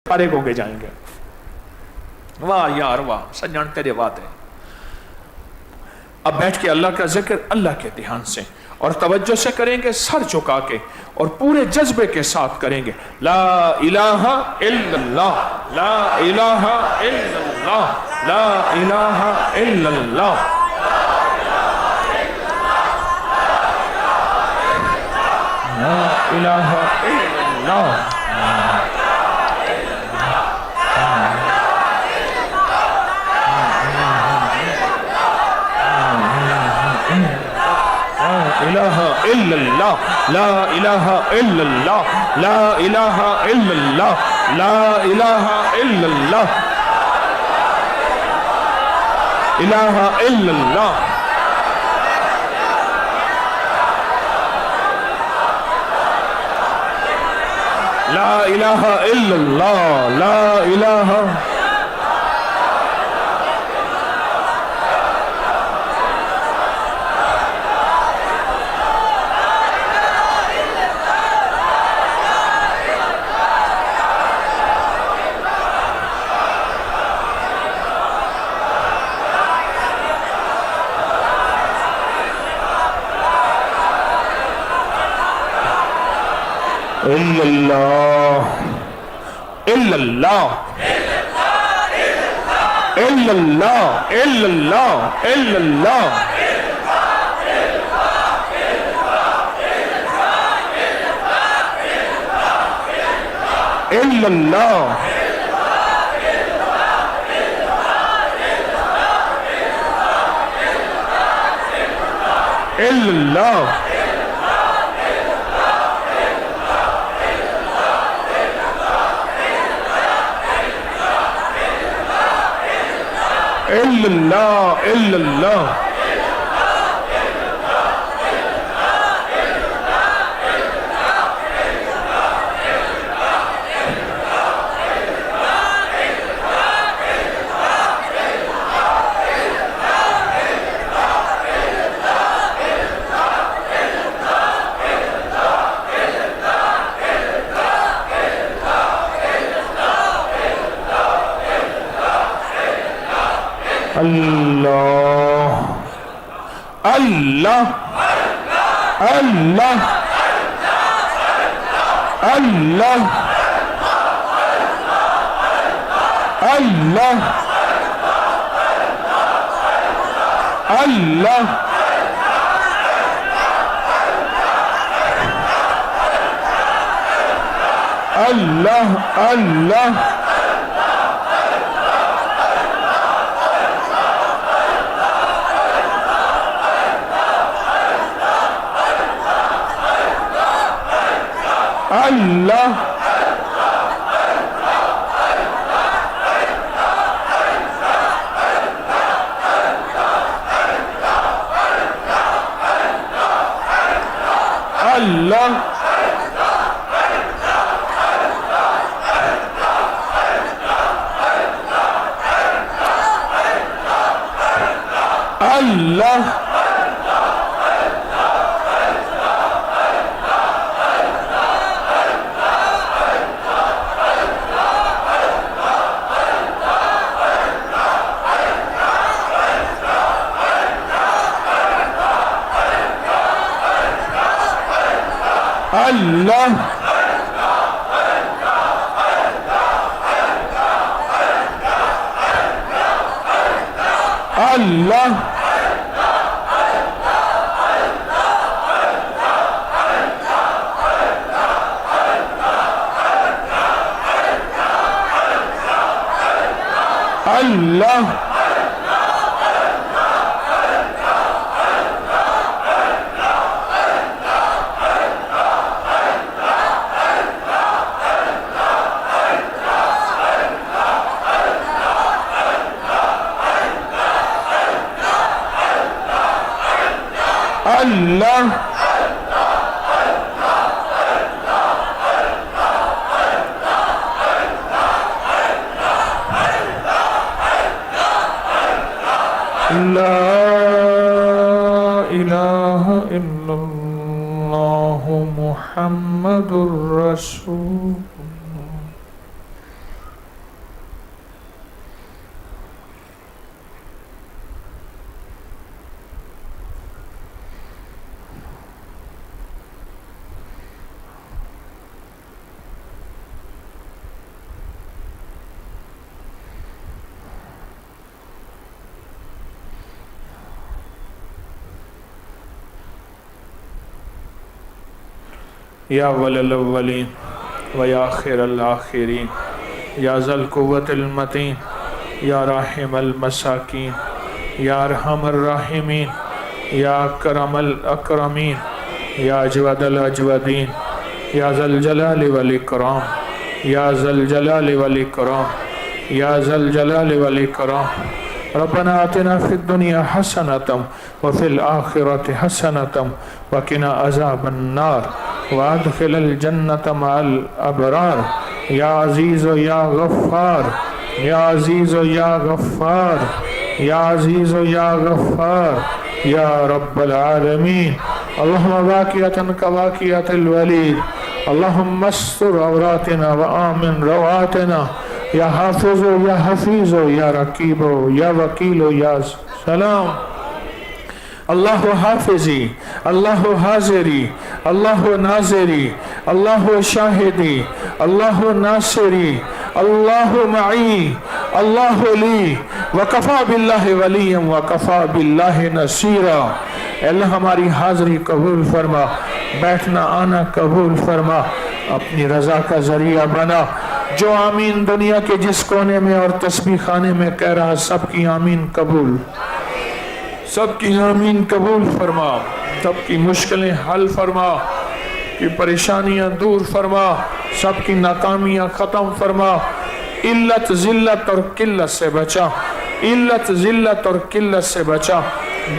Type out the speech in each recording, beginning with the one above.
پارے کو گے جائیں گے. واہ یار واہ سجن تیرے وعدے. اب بیٹھ کے اللہ کا ذکر اللہ کے دھیان سے اور توجہ سے کریں گے, سر جھکا کے اور پورے جذبے کے ساتھ کریں گے. لا الہ الا اللہ, لا الہ الا اللہ, لا الہ الا اللہ. لا الہ الا اللہ. الہ الا اللہ, لا الہ الا اللہ, لا الہ الا اللہ, لا الہ الا اللہ, الہ الا اللہ. لا الہ الا اللہ, لا الہ. الا اللہ, الا اللہ, الا اللہ, الا اللہ, الا اللہ. الا اللہ, الا اللہ. الا اللہ, الا اللہ. اللہ, اللہ, اللہ, اللہ, اللہ, اللہ, اللہ, اللہ. اللہ, اللہ, اللہ, اللہ, اللہ, اللہ, اللہ, لا الہ الا اللہ محمد الرسول. یا اول الاولین و یا آخر الآخرین یا ذا القوة المتین یا راحم المساکین یا ارحم الراحمین یا اکرم الاکرمین یا اجود الاجودین یا ذا الجلال والاکرام یا ذا الجلال والاکرام یا ذا الجلال والاکرام ربنا آتنا فی الدنیا حسنة وفی الآخرة حسنة وقنا عذاب النار وادخل الجنة مع الابرار یا عزیز و یا غفار یا عزیز و یا غفار یا عزیز و یا غفار یا رب العالمین اللہم واقعتاً کواقعت الولید اللہم استر عوراتنا و آمن رواتنا یا حافظ یا حفیظ یا رقیب یا وکیل یا سلام اللہ حافظی اللہ حاضری اللہ ناظری اللہ شاہدی اللہ ناصری اللہ معی اللہ لی وکفا باللہ ولیم وکفا باللہ نصیرا۔ اللہ ہماری حاضری قبول فرما، بیٹھنا آنا قبول فرما، اپنی رضا کا ذریعہ بنا۔ جو آمین دنیا کے جس کونے میں اور تسبیح خانے میں کہہ رہا سب کی آمین قبول، سب کی آمین قبول فرما، سب کی مشکلیں حل فرما، کی پریشانیاں دور فرما، سب کی ناکامیاں ختم فرما، علت ذلت اور قلت سے بچا، علت ذلت اور قلت سے بچا،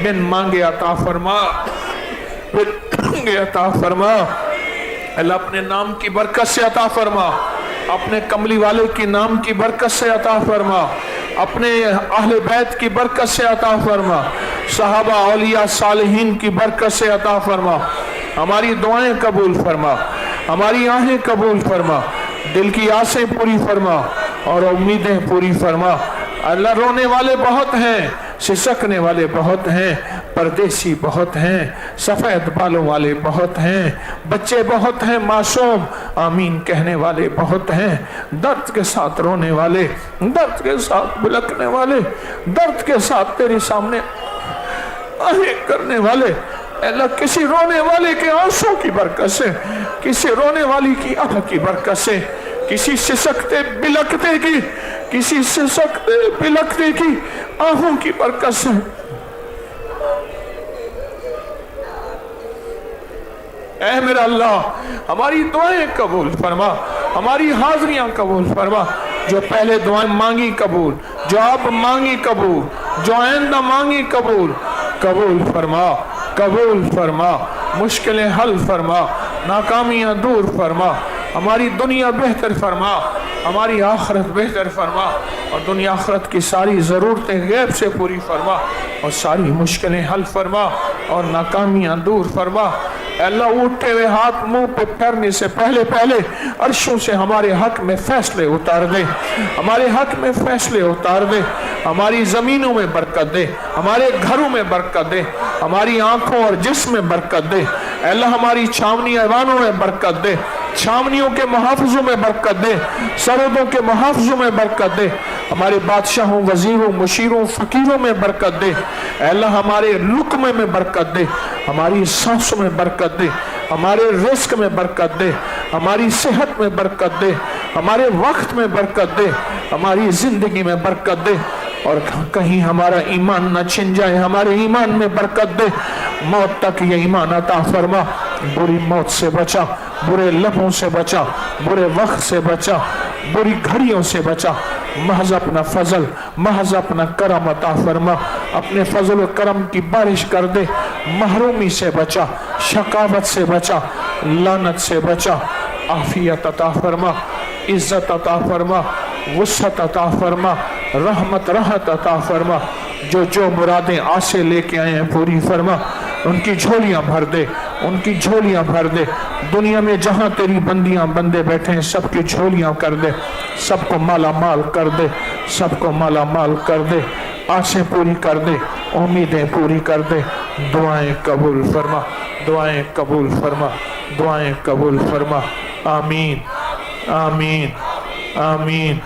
بن مانگے عطا فرما، بن مانگے عطا فرما۔ اللہ اپنے نام کی برکت سے عطا فرما، اپنے کملی والے کی نام کی برکت سے عطا فرما، اپنے اہل بیت کی برکت سے عطا فرما، صحابہ اولیاء صالحین کی برکت سے عطا فرما۔ ہماری دعائیں قبول فرما، ہماری آہیں قبول فرما، دل کی آسیں پوری فرما اور امیدیں پوری فرما۔ اللہ رونے والے بہت ہیں، سسکنے والے بہت ہیں، پردیسی بہت ہیں، سفید بالوں والے بہت ہیں، بچے بہت ہیں معصوم، آمین کہنے والے بہت ہیں، درد کے ساتھ رونے والے، درد کے ساتھ بلکنے والے، درد کے ساتھ تیرے سامنے آہیں کرنے والے۔ اللہ کسی رونے والے کے آنسوں کی برکت سے، کسی رونے والی کی آہ کی برکت سے، کسی سسکتے بلکتے کی، کسی سسکتے بلکتے کی آہوں کی برکت سے اے میرا اللہ ہماری دعائیں قبول فرما، ہماری حاضریاں قبول فرما، جو پہلے دعائیں مانگی قبول، جو اب مانگی قبول، جو آئندہ مانگی قبول، قبول فرما، قبول فرما، مشکلیں حل فرما، ناکامیاں دور فرما، ہماری دنیا بہتر فرما، ہماری آخرت بہتر فرما، اور دنیا آخرت کی ساری ضرورتیں غیب سے پوری فرما، اور ساری مشکلیں حل فرما اور ناکامیاں دور فرما۔ اے اللہ اٹھتے ہوئے ہاتھ منہ پہ پھیرنے سے پہلے عرشوں سے ہمارے حق میں فیصلے اتار دے، ہمارے حق میں فیصلے اتار دے، ہماری زمینوں میں برکت دے، ہمارے گھروں میں برکت دے، ہماری آنکھوں اور جسم میں برکت دے۔ اے اللہ ہماری چھاونی ایوانوں میں برکت دے، چھاونیوں کے محافظوں میں برکت دے، سرحدوں کے محافظوں میں برکت دے، ہمارے بادشاہوں، وزیروں، مشیروں، فقیروں میں برکت دے۔ اے اللہ ہمارے لقمے میں برکت دے، ہماری سانسوں میں برکت دے، ہمارے رزق میں برکت دے، ہماری صحت میں برکت دے، ہمارے وقت میں برکت دے، ہماری زندگی میں برکت دے، اور کہیں ہمارا ایمان نہ چھن جائے، ہمارے ایمان میں برکت دے، موت تک یہ ایمان عطا فرما، بری موت سے بچا، برے لمحوں سے بچا، برے وقت سے بچا، بری گھڑیوں سے بچا، محض اپنا فضل، محض اپنا کرم عطا فرما، اپنے فضل و کرم کی بارش کر دے، محرومی سے بچا، شقاوت سے بچا، لعنت سے بچا، عافیت عطا فرما، عزت عطا فرما، وسعت عطا فرما، رحمت راحت عطا فرما، جو مرادیں آسے لے کے آئے ہیں پوری فرما، ان کی جھولیاں بھر دے، ان کی جھولیاں بھر دے، دنیا میں جہاں تیری بندیاں بندے بیٹھے ہیں سب کی جھولیاں کر دے، سب کو مالا مال کر دے، سب کو مالا مال کر دے، آسیں پوری کر دے، امیدیں پوری کر دے، دعائیں قبول فرما، دعائیں قبول فرما، دعائیں قبول فرما، آمین آمین آمین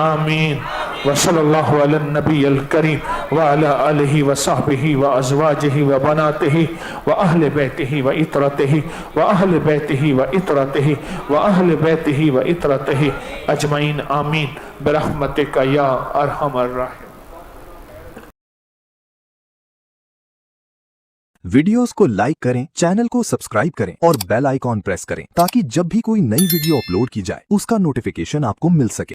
آمین۔ وصلی اللہ علی النبی الکریم وعلى آله وصحبه وأزواجه وبناته وأهل بيته وإطرته وأهل بيته وإطرته وأهل بيته وإطرته أجمعين آمين برحمتك يا أرحم الراحمين. ویڈیوز کو لائک کریں، چینل کو سبسکرائب کریں اور بیل آئیکن پریس کریں تاکہ جب بھی کوئی نئی ویڈیو اپلوڈ کی جائے اس کا نوٹیفیکیشن آپ کو مل سکے.